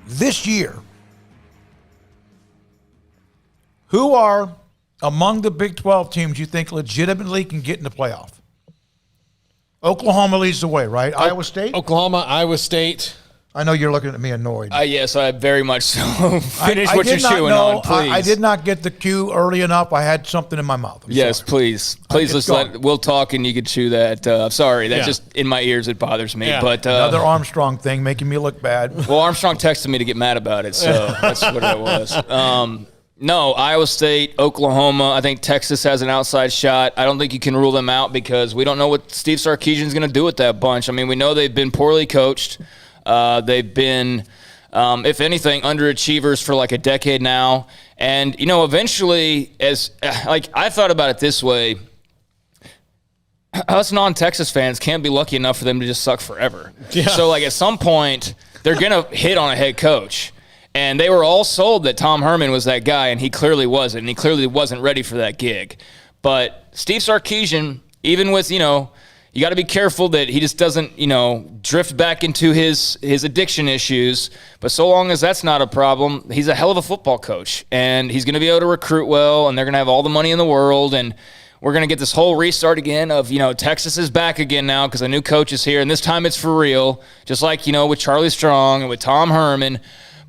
this year, who are among the Big 12 teams you think legitimately can get in the playoff? Oklahoma leads the way, right? Iowa State? Oklahoma, Iowa State. I know you're looking at me annoyed. Yes, I very much so. Finish I what you're chewing on, please. I did not get the cue early enough. I had something in my mouth. Yes, sorry. please. We'll talk and you can chew that. Sorry, that's just in my ears. It bothers me. Yeah. But another Armstrong thing making me look bad. Well, Armstrong texted me to get mad about it, so that's what it was. No, Iowa State, Oklahoma. I think Texas has an outside shot. I don't think you can rule them out because we don't know what Steve Sarkisian is going to do with that bunch. I mean, we know they've been poorly coached. They've been, if anything, underachievers for like a decade now. And, eventually, I thought about it this way. Us non-Texas fans can't be lucky enough for them to just suck forever. Yeah. So, at some point, they're going to hit on a head coach. And they were all sold that Tom Herman was that guy, and he clearly wasn't. And he clearly wasn't ready for that gig. But Steve Sarkisian, even with, you got to be careful that he just doesn't, drift back into his addiction issues. But so long as that's not a problem, he's a hell of a football coach. And he's going to be able to recruit well, and they're going to have all the money in the world. And we're going to get this whole restart again of, Texas is back again now because a new coach is here. And this time it's for real, just like, with Charlie Strong and with Tom Herman.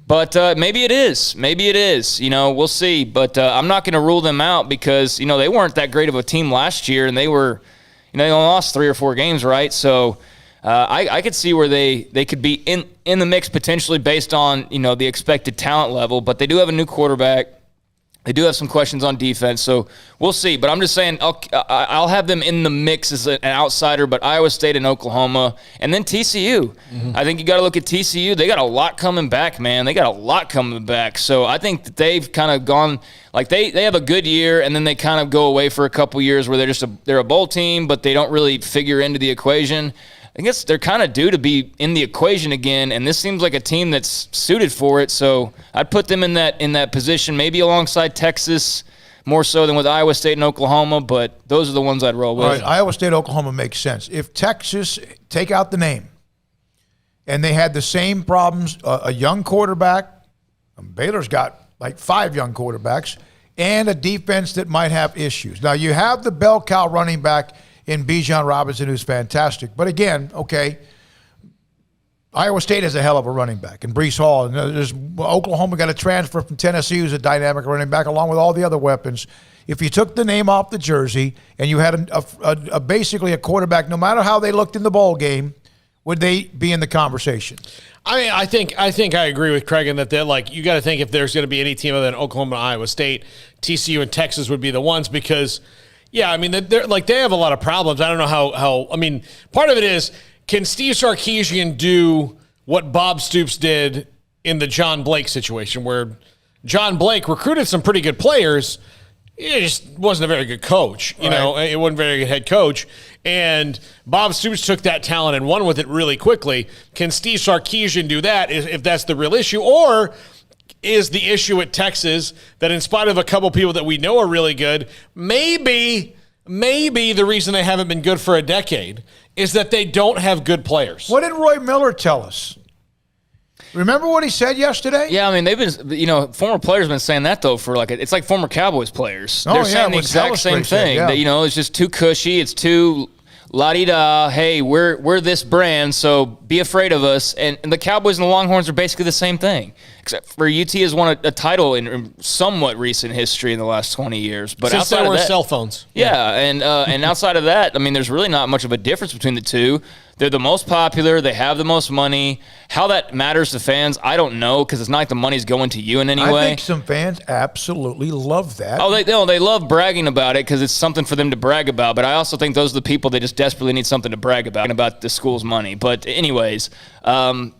But maybe it is. Maybe it is. We'll see. But I'm not going to rule them out because, they weren't that great of a team last year, and they were – they only lost 3 or 4 games, right? So I could see where they could be in the mix potentially based on, the expected talent level. But they do have a new quarterback. They do have some questions on defense. So we'll see. But I'm just saying I'll have them in the mix as an outsider, but Iowa State and Oklahoma. And then TCU. Mm-hmm. I think you got to look at TCU. They got a lot coming back, man. They got a lot coming back. So I think that they've kind of gone – they have a good year, and then they kind of go away for a couple years where they're a bowl team, but they don't really figure into the equation. I guess they're kind of due to be in the equation again, and this seems like a team that's suited for it. So I'd put them in that position, maybe alongside Texas, more so than with Iowa State and Oklahoma, but those are the ones I'd roll with. All right, Iowa State, Oklahoma makes sense. If Texas, take out the name, and they had the same problems, a young quarterback, Baylor's got 5 young quarterbacks, and a defense that might have issues. Now, you have the bell cow running back in Bijan Robinson, who's fantastic. But again, okay, Iowa State has a hell of a running back, and Breece Hall. And Oklahoma got a transfer from Tennessee who's a dynamic running back, along with all the other weapons. If you took the name off the jersey and you had basically a quarterback, no matter how they looked in the bowl game, would they be in the conversation? I mean, I think I agree with Craig in that they're you got to think if there's going to be any team other than Oklahoma and Iowa State, TCU and Texas would be the ones because – yeah, I mean, they're they have a lot of problems. I don't know how. I mean, part of it is, can Steve Sarkisian do what Bob Stoops did in the John Blake situation, where John Blake recruited some pretty good players, he just wasn't a very good coach. You know, it wasn't a very good head coach. And Bob Stoops took that talent and won with it really quickly. Can Steve Sarkisian do that if that's the real issue? Or is the issue at Texas that in spite of a couple people that we know are really good, maybe the reason they haven't been good for a decade is that they don't have good players? What did Roy Miller tell us? Remember what he said yesterday? Yeah, I mean, they've been, former players have been saying that, though, for it's like former Cowboys players. They're saying the exact same thing. Yeah. That, it's just too cushy. It's too la-di-da. Hey, we're this brand, so be afraid of us. And the Cowboys and the Longhorns are basically the same thing, except for UT has won a title in somewhat recent history in the last 20 years. But since outside there were of that, cell phones. Yeah, and outside of that, I mean, there's really not much of a difference between the two. They're the most popular. They have the most money. How that matters to fans, I don't know, because it's not like the money's going to you in any way. I think some fans absolutely love that. Oh, they love bragging about it because it's something for them to brag about. But I also think those are the people that just desperately need something to brag about the school's money. But anyways, I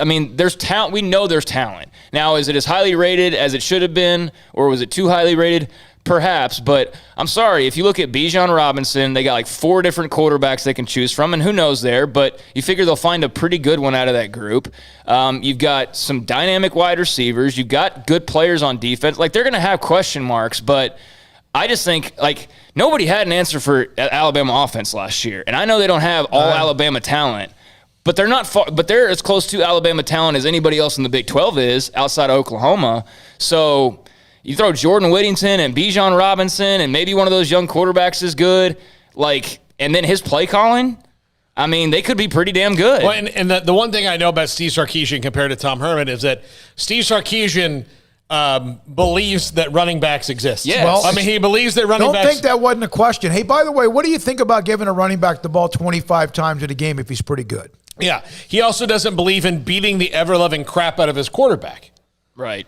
mean, there's talent. We know there's talent. Now, is it as highly rated as it should have been, or was it too highly rated? Perhaps, but I'm sorry. If you look at Bijan Robinson, they got 4 different quarterbacks they can choose from, and who knows there, but you figure they'll find a pretty good one out of that group. You've got some dynamic wide receivers. You've got good players on defense. They're going to have question marks, but I just think, nobody had an answer for Alabama offense last year, and I know they don't have all Alabama talent, But they're not far, but they're as close to Alabama talent as anybody else in the Big 12 is outside of Oklahoma. So you throw Jordan Whittington and Bijan Robinson and maybe one of those young quarterbacks is good, and then his play calling, I mean, they could be pretty damn good. Well, and the one thing I know about Steve Sarkisian compared to Tom Herman is that Steve Sarkisian believes that running backs exist. Yes. Well, I mean, he believes that running backs. Don't think that wasn't a question. Hey, by the way, what do you think about giving a running back the ball 25 times in a game if he's pretty good? Yeah. He also doesn't believe in beating the ever-loving crap out of his quarterback. Right.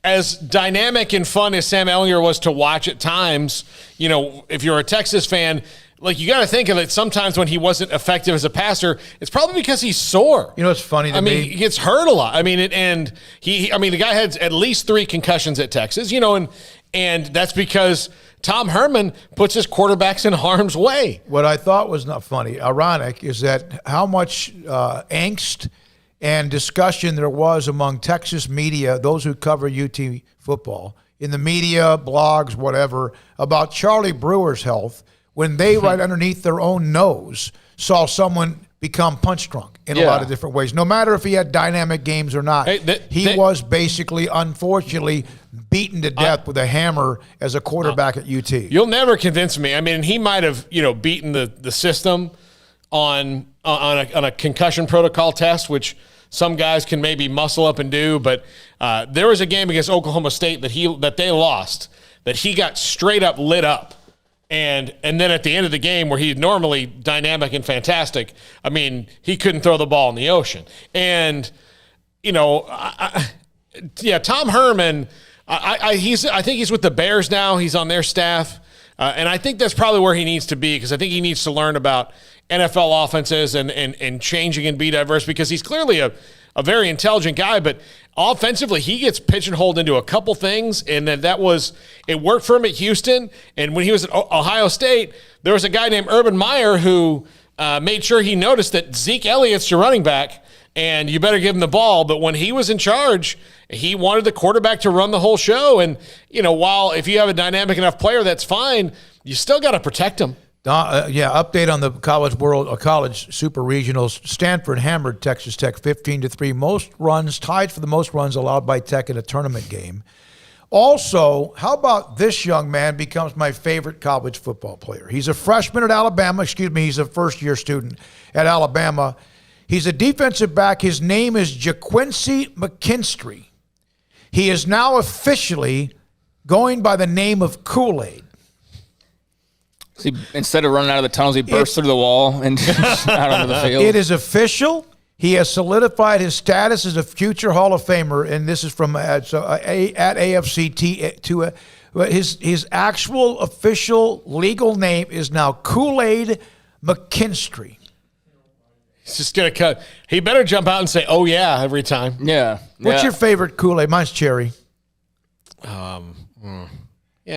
As dynamic and fun as Sam Ehlinger was to watch at times, if you're a Texas fan, you got to think of it. Sometimes when he wasn't effective as a passer, it's probably because he's sore. It's funny to me. He gets hurt a lot. The guy had at least 3 concussions at Texas, and that's because Tom Herman puts his quarterbacks in harm's way. What I thought was not funny, ironic, is that how much angst and discussion there was among Texas media, those who cover UT football, in the media, blogs, whatever, about Charlie Brewer's health, when they right underneath their own nose saw someone become punch drunk in a lot of different ways. No matter if he had dynamic games or not, he was basically, unfortunately, beaten to death with a hammer as a quarterback at UT. You'll never convince me. I mean, he might have beaten the system on a concussion protocol test, which some guys can maybe muscle up and do. But there was a game against Oklahoma State that they lost, that he got straight up lit up. And then at the end of the game, where he's normally dynamic and fantastic, I mean, he couldn't throw the ball in the ocean. And, Tom Herman, I think he's with the Bears now. He's on their staff. And I think that's probably where he needs to be, because I think he needs to learn about NFL offenses and changing and be diverse, because he's clearly a very intelligent guy, but offensively, he gets pigeonholed into a couple things, and then it worked for him at Houston. And when he was at Ohio State, there was a guy named Urban Meyer who made sure he noticed that Zeke Elliott's your running back, and you better give him the ball. But when he was in charge, he wanted the quarterback to run the whole show. And, while if you have a dynamic enough player, that's fine, you still got to protect him. Update on the college super regionals. Stanford hammered Texas Tech 15-3. Most runs, tied for the most runs allowed by Tech in a tournament game. Also, how about this young man becomes my favorite college football player? He's a freshman at Alabama. He's a first-year student at Alabama. He's a defensive back. His name is JaQuincy McKinstry. He is now officially going by the name of Kool-Aid. So instead of running out of the tunnels, he bursts through the wall and out onto the field. It is official. He has solidified his status as a future Hall of Famer, and this is from at AFCT. His actual official legal name is now Kool-Aid McKinstry. He's just going to cut. He better jump out and say, "Oh, yeah," every time. Yeah. What's your favorite Kool-Aid? Mine's cherry.